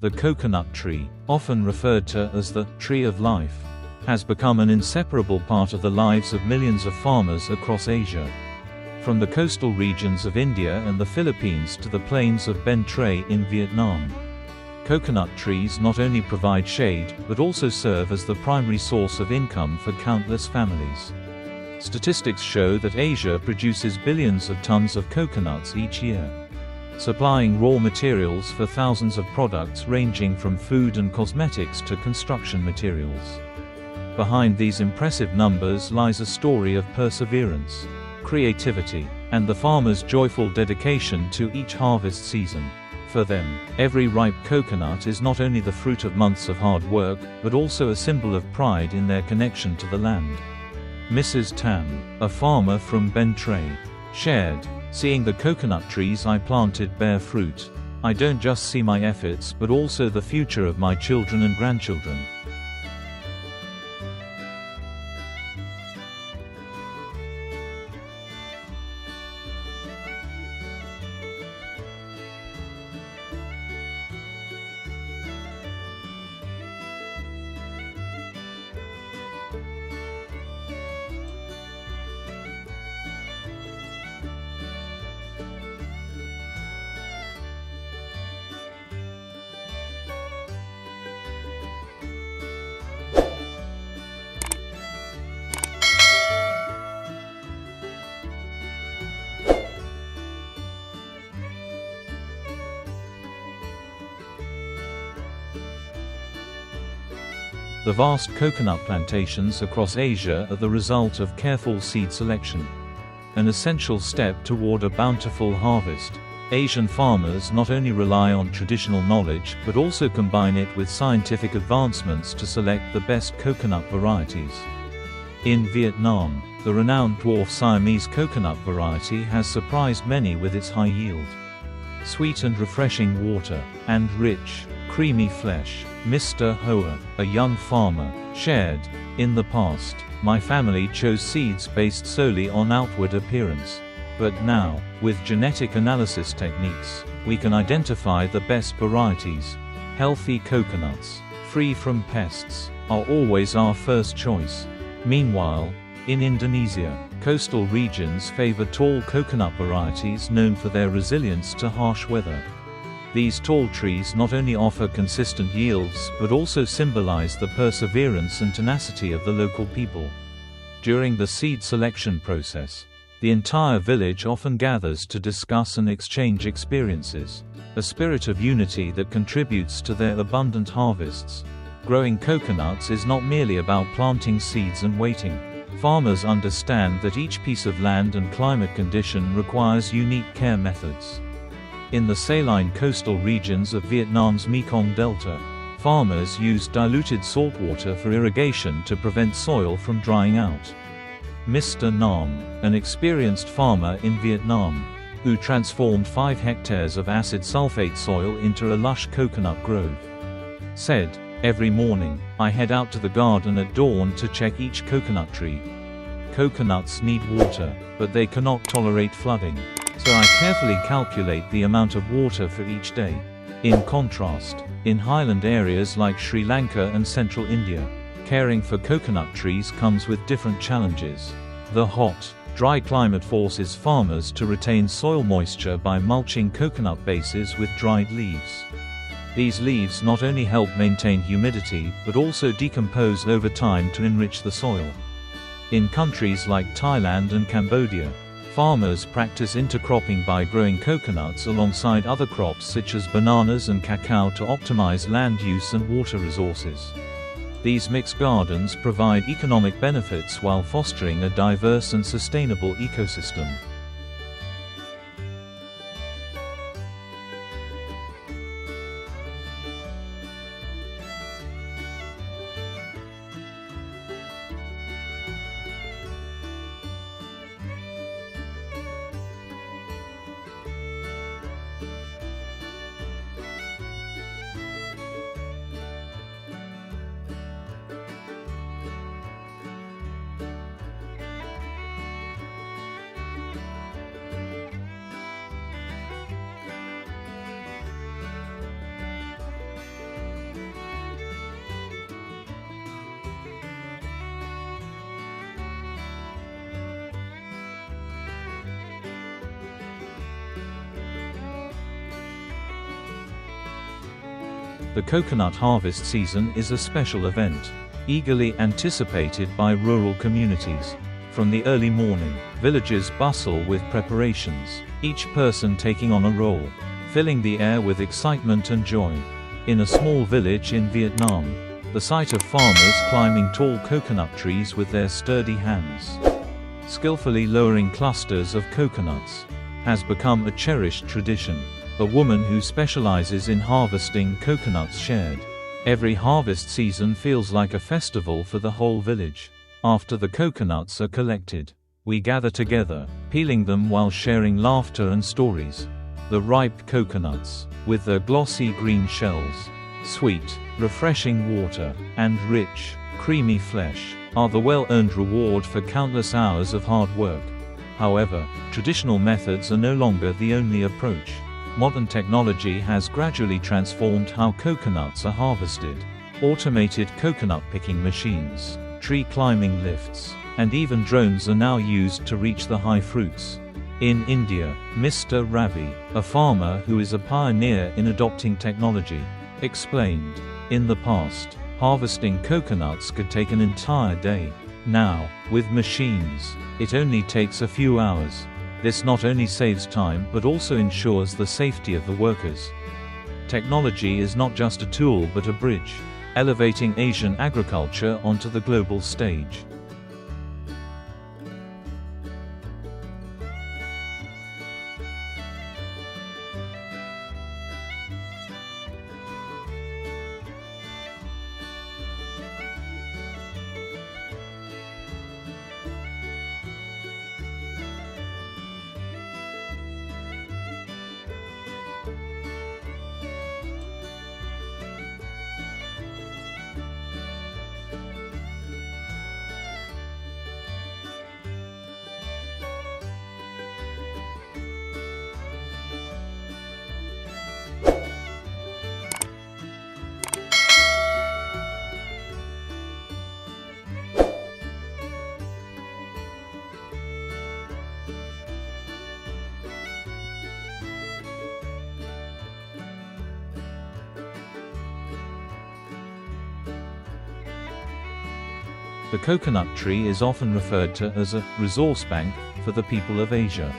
The coconut tree, often referred to as the tree of life, has become an inseparable part of the lives of millions of farmers across Asia. From the coastal regions of India and the Philippines to the plains of Ben Tre in Vietnam. Coconut trees not only provide shade, but also serve as the primary source of income for countless families. Statistics show that Asia produces billions of tons of coconuts each year, supplying raw materials for thousands of products ranging from food and cosmetics to construction materials. Behind these impressive numbers lies a story of perseverance, creativity, and the farmer's joyful dedication to each harvest season. For them, every ripe coconut is not only the fruit of months of hard work, but also a symbol of pride in their connection to the land. Mrs. Tam, a farmer from Ben Tre, shared, "Seeing the coconut trees I planted bear fruit, I don't just see my efforts but also the future of my children and grandchildren." The vast coconut plantations across Asia are the result of careful seed selection, an essential step toward a bountiful harvest. Asian farmers not only rely on traditional knowledge but also combine it with scientific advancements to select the best coconut varieties. In Vietnam, the renowned dwarf Siamese coconut variety has surprised many with its high yield, sweet and refreshing water, and rich, creamy flesh. Mr. Hoa, a young farmer, shared, "In the past, my family chose seeds based solely on outward appearance. But now, with genetic analysis techniques, we can identify the best varieties. Healthy coconuts, free from pests, are always our first choice." Meanwhile, in Indonesia, coastal regions favor tall coconut varieties known for their resilience to harsh weather. These tall trees not only offer consistent yields but also symbolize the perseverance and tenacity of the local people. During the seed selection process, the entire village often gathers to discuss and exchange experiences, a spirit of unity that contributes to their abundant harvests. Growing coconuts is not merely about planting seeds and waiting. Farmers understand that each piece of land and climate condition requires unique care methods. In the saline coastal regions of Vietnam's Mekong Delta, farmers use diluted saltwater for irrigation to prevent soil from drying out. Mr. Nam, an experienced farmer in Vietnam, who transformed 5 hectares of acid sulfate soil into a lush coconut grove, said, "Every morning, I head out to the garden at dawn to check each coconut tree. Coconuts need water, but they cannot tolerate flooding. So I carefully calculate the amount of water for each day." In contrast, in highland areas like Sri Lanka and central India, caring for coconut trees comes with different challenges. The hot, dry climate forces farmers to retain soil moisture by mulching coconut bases with dried leaves. These leaves not only help maintain humidity but also decompose over time to enrich the soil. In countries like Thailand and Cambodia, farmers practice intercropping by growing coconuts alongside other crops such as bananas and cacao to optimize land use and water resources. These mixed gardens provide economic benefits while fostering a diverse and sustainable ecosystem. The coconut harvest season is a special event, eagerly anticipated by rural communities. From the early morning, villages bustle with preparations, each person taking on a role, filling the air with excitement and joy. In a small village in Vietnam, the sight of farmers climbing tall coconut trees with their sturdy hands, skillfully lowering clusters of coconuts, has become a cherished tradition. A woman who specializes in harvesting coconuts shared. Every harvest season feels like a festival for the whole village. After the coconuts are collected, we gather together, peeling them while sharing laughter and stories. The ripe coconuts, with their glossy green shells, sweet, refreshing water, and rich, creamy flesh, are the well-earned reward for countless hours of hard work. However, traditional methods are no longer the only approach. Modern technology has gradually transformed how coconuts are harvested. Automated coconut picking machines, tree climbing lifts, and even drones are now used to reach the high fruits. In India, Mr. Ravi, a farmer who is a pioneer in adopting technology, explained, "In the past, harvesting coconuts could take an entire day. Now, with machines, it only takes a few hours. This not only saves time but also ensures the safety of the workers." Technology is not just a tool but a bridge, elevating Asian agriculture onto the global stage. The coconut tree is often referred to as a resource bank for the people of Asia.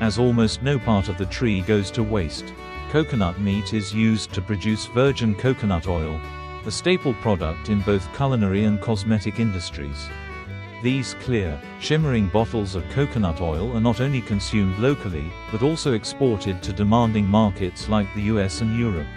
As almost no part of the tree goes to waste, coconut meat is used to produce virgin coconut oil, a staple product in both culinary and cosmetic industries. These clear, shimmering bottles of coconut oil are not only consumed locally, but also exported to demanding markets like the US and Europe.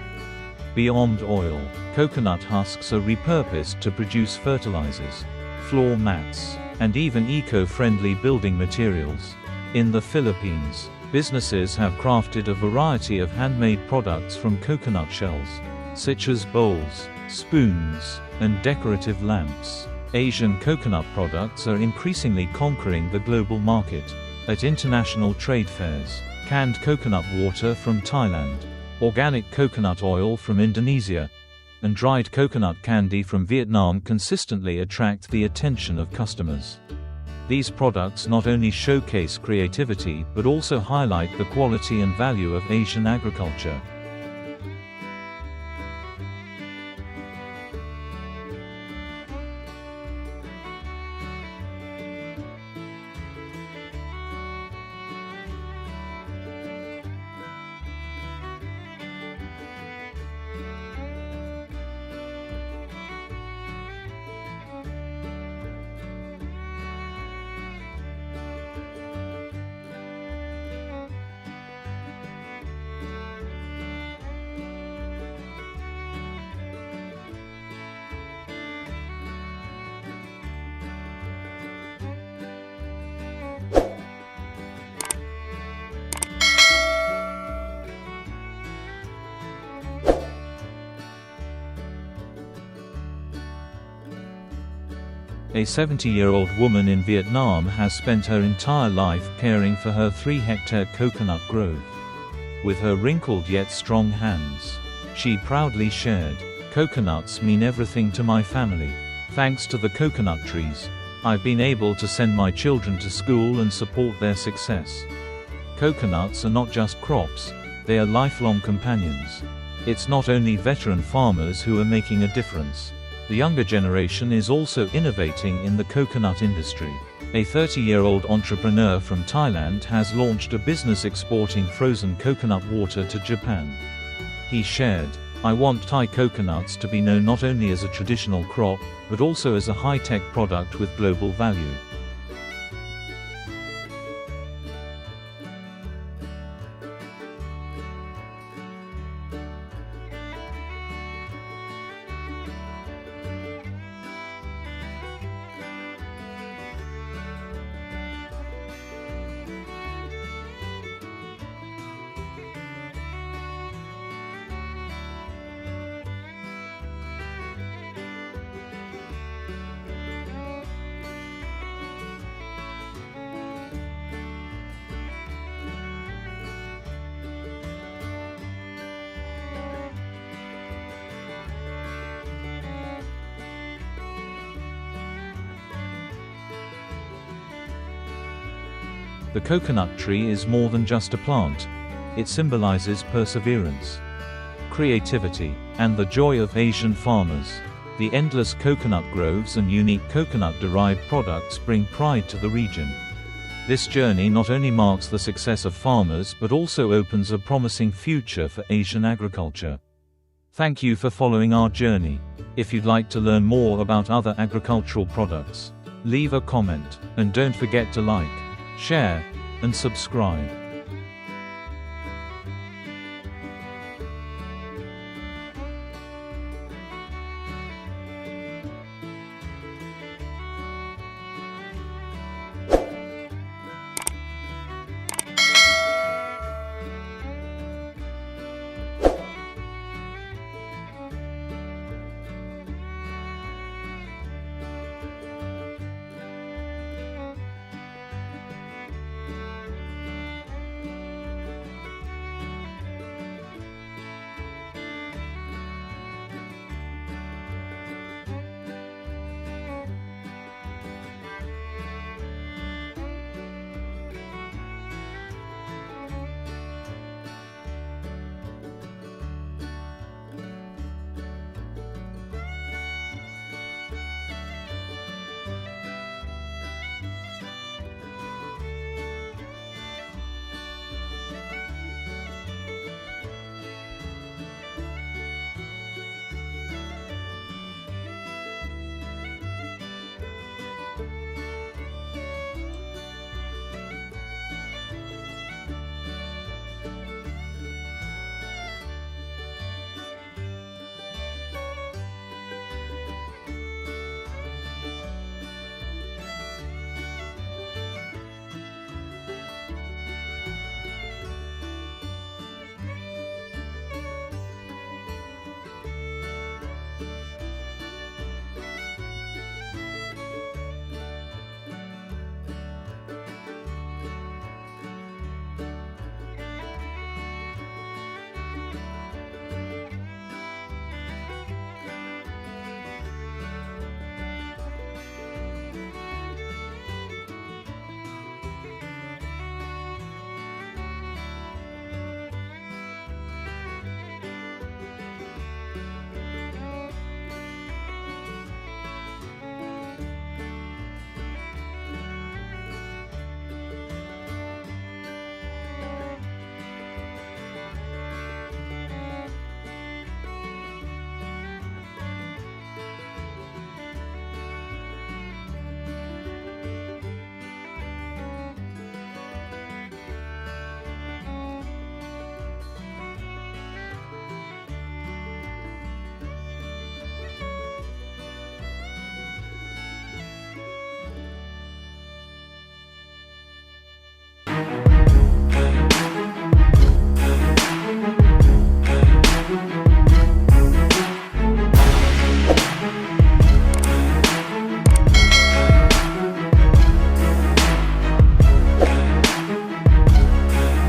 Beyond oil, coconut husks are repurposed to produce fertilizers, floor mats, and even eco-friendly building materials. In the Philippines, businesses have crafted a variety of handmade products from coconut shells, such as bowls, spoons, and decorative lamps. Asian coconut products are increasingly conquering the global market. At international trade fairs, canned coconut water from Thailand, organic coconut oil from Indonesia, and dried coconut candy from Vietnam consistently attract the attention of customers. These products not only showcase creativity but also highlight the quality and value of Asian agriculture. A 70-year-old woman in Vietnam has spent her entire life caring for her 3-hectare coconut grove. With her wrinkled yet strong hands, she proudly shared, "Coconuts mean everything to my family. Thanks to the coconut trees, I've been able to send my children to school and support their success." Coconuts are not just crops, they are lifelong companions. It's not only veteran farmers who are making a difference. The younger generation is also innovating in the coconut industry. A 30-year-old entrepreneur from Thailand has launched a business exporting frozen coconut water to Japan. He shared, "I want Thai coconuts to be known not only as a traditional crop, but also as a high-tech product with global value." The coconut tree is more than just a plant. It symbolizes perseverance, creativity, and the joy of Asian farmers. The endless coconut groves and unique coconut-derived products bring pride to the region. This journey not only marks the success of farmers but also opens a promising future for Asian agriculture. Thank you for following our journey. If you'd like to learn more about other agricultural products, leave a comment, and don't forget to like, share, and subscribe.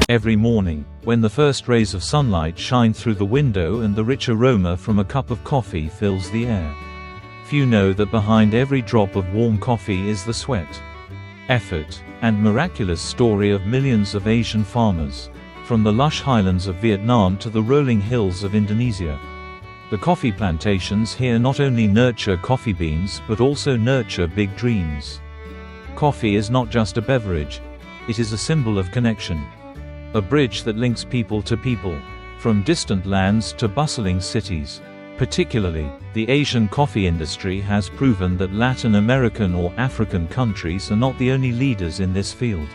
Every morning, when the first rays of sunlight shine through the window and the rich aroma from a cup of coffee fills the air. Few know that behind every drop of warm coffee is the sweat, effort, and miraculous story of millions of Asian farmers. from the lush highlands of Vietnam to the rolling hills of Indonesia. The coffee plantations here not only nurture coffee beans but also nurture big dreams. Coffee is not just a beverage, it is a symbol of connection. A bridge that links people to people, from distant lands to bustling cities. Particularly, the Asian coffee industry has proven that Latin American or African countries are not the only leaders in this field.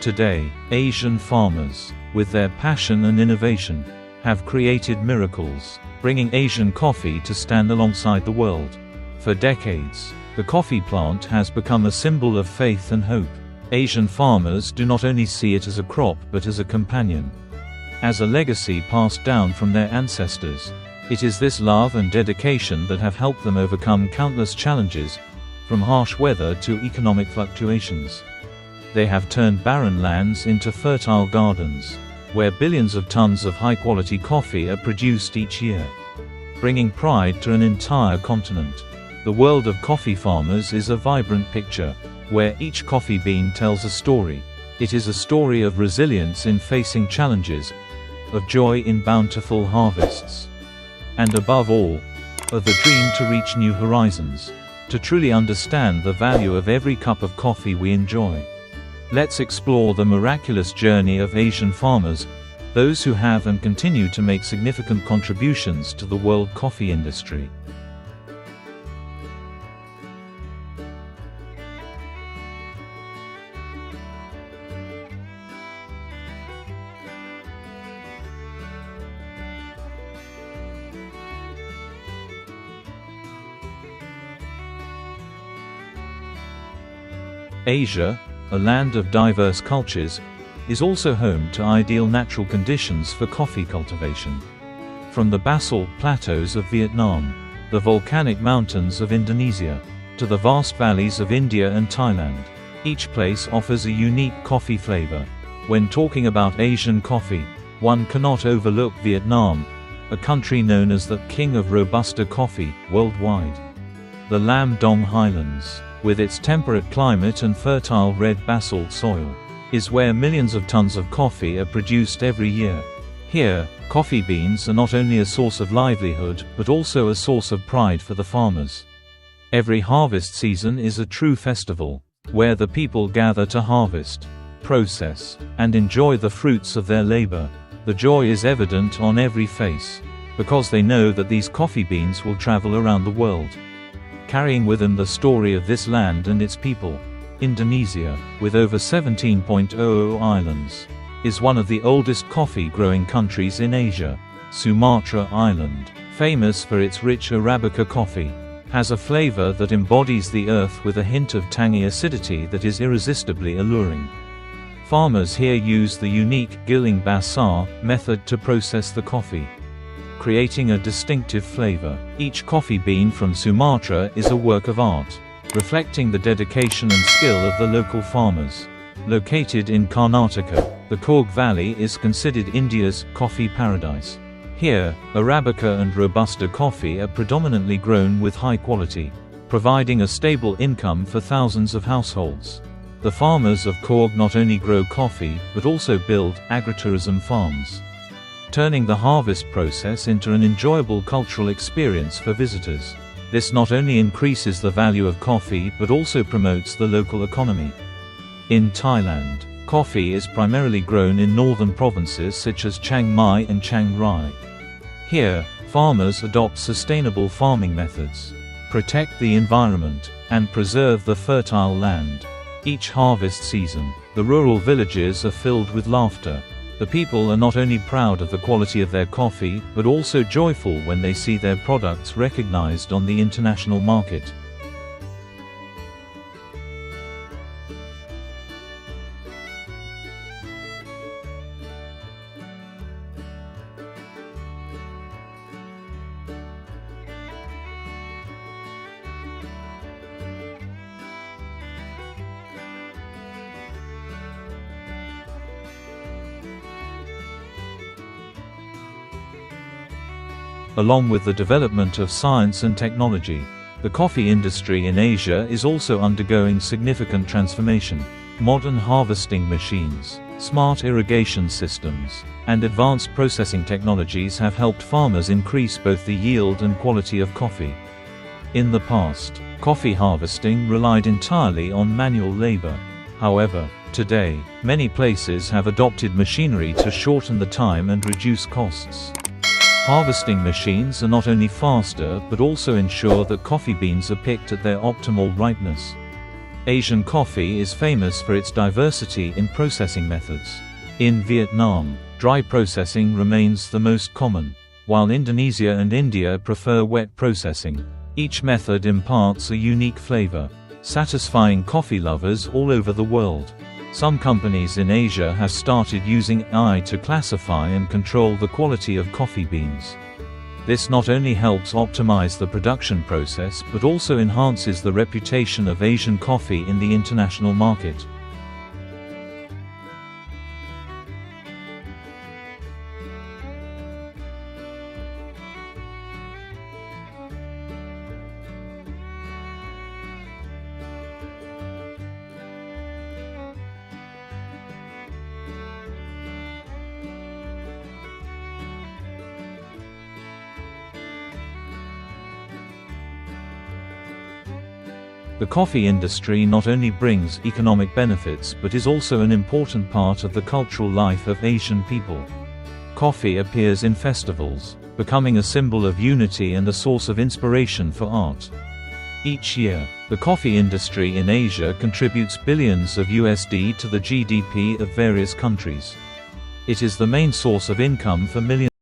Today, Asian farmers, with their passion and innovation, have created miracles, bringing Asian coffee to stand alongside the world. For decades, the coffee plant has become a symbol of faith and hope. Asian farmers do not only see it as a crop but as a companion. As a legacy passed down from their ancestors. It is this love and dedication that have helped them overcome countless challenges, from harsh weather to economic fluctuations. They have turned barren lands into fertile gardens, where billions of tons of high-quality coffee are produced each year, bringing pride to an entire continent. The world of coffee farmers is a vibrant picture, where each coffee bean tells a story. It is a story of resilience in facing challenges, of joy in bountiful harvests, and above all, of the dream to reach new horizons, to truly understand the value of every cup of coffee we enjoy. Let's explore the miraculous journey of Asian farmers, those who have and continue to make significant contributions to the world coffee industry. Asia, a land of diverse cultures, is also home to ideal natural conditions for coffee cultivation. From the basalt plateaus of Vietnam, the volcanic mountains of Indonesia, to the vast valleys of India and Thailand, each place offers a unique coffee flavor. When talking about Asian coffee, one cannot overlook Vietnam, a country known as the King of Robusta coffee worldwide. The Lam Dong Highlands, with its temperate climate and fertile red basalt soil, is where millions of tons of coffee are produced every year. Here, coffee beans are not only a source of livelihood but also a source of pride for the farmers. Every harvest season is a true festival, where the people gather to harvest, process, and enjoy the fruits of their labor. The joy is evident on every face, because they know that these coffee beans will travel around the world, carrying with them the story of this land and its people. Indonesia, with over 17.00 islands, is one of the oldest coffee-growing countries in Asia. Sumatra Island, famous for its rich Arabica coffee, has a flavor that embodies the earth with a hint of tangy acidity that is irresistibly alluring. Farmers here use the unique gilling basar method to process the coffee, creating a distinctive flavor. Each coffee bean from Sumatra is a work of art, reflecting the dedication and skill of the local farmers. Located in Karnataka, the Coorg Valley is considered India's coffee paradise. Here, Arabica and Robusta coffee are predominantly grown with high quality, providing a stable income for thousands of households. The farmers of Coorg not only grow coffee but also build agritourism farms, turning the harvest process into an enjoyable cultural experience for visitors. This not only increases the value of coffee but also promotes the local economy. In Thailand, coffee is primarily grown in northern provinces such as Chiang Mai and Chiang Rai. Here, farmers adopt sustainable farming methods, protect the environment, and preserve the fertile land. Each harvest season, the rural villages are filled with laughter. The people are not only proud of the quality of their coffee, but also joyful when they see their products recognized on the international market. Along with the development of science and technology, the coffee industry in Asia is also undergoing significant transformation. Modern harvesting machines, Smart irrigation systems and advanced processing technologies have helped farmers increase both the yield and quality of coffee. In the past, coffee harvesting relied entirely on manual labor. However, today, many places have adopted machinery to shorten the time and reduce costs. Harvesting machines are not only faster but also ensure that coffee beans are picked at their optimal ripeness. Asian coffee is famous for its diversity in processing methods. In Vietnam, dry processing remains the most common, while Indonesia and India prefer wet processing. Each method imparts a unique flavor, satisfying coffee lovers all over the world. Some companies in Asia have started using AI to classify and control the quality of coffee beans. This not only helps optimize the production process but also enhances the reputation of Asian coffee in the international market. The coffee industry not only brings economic benefits but is also an important part of the cultural life of Asian people. Coffee appears in festivals, becoming a symbol of unity and a source of inspiration for art. Each year, the coffee industry in Asia contributes billions of USD to the GDP of various countries. It is the main source of income for millions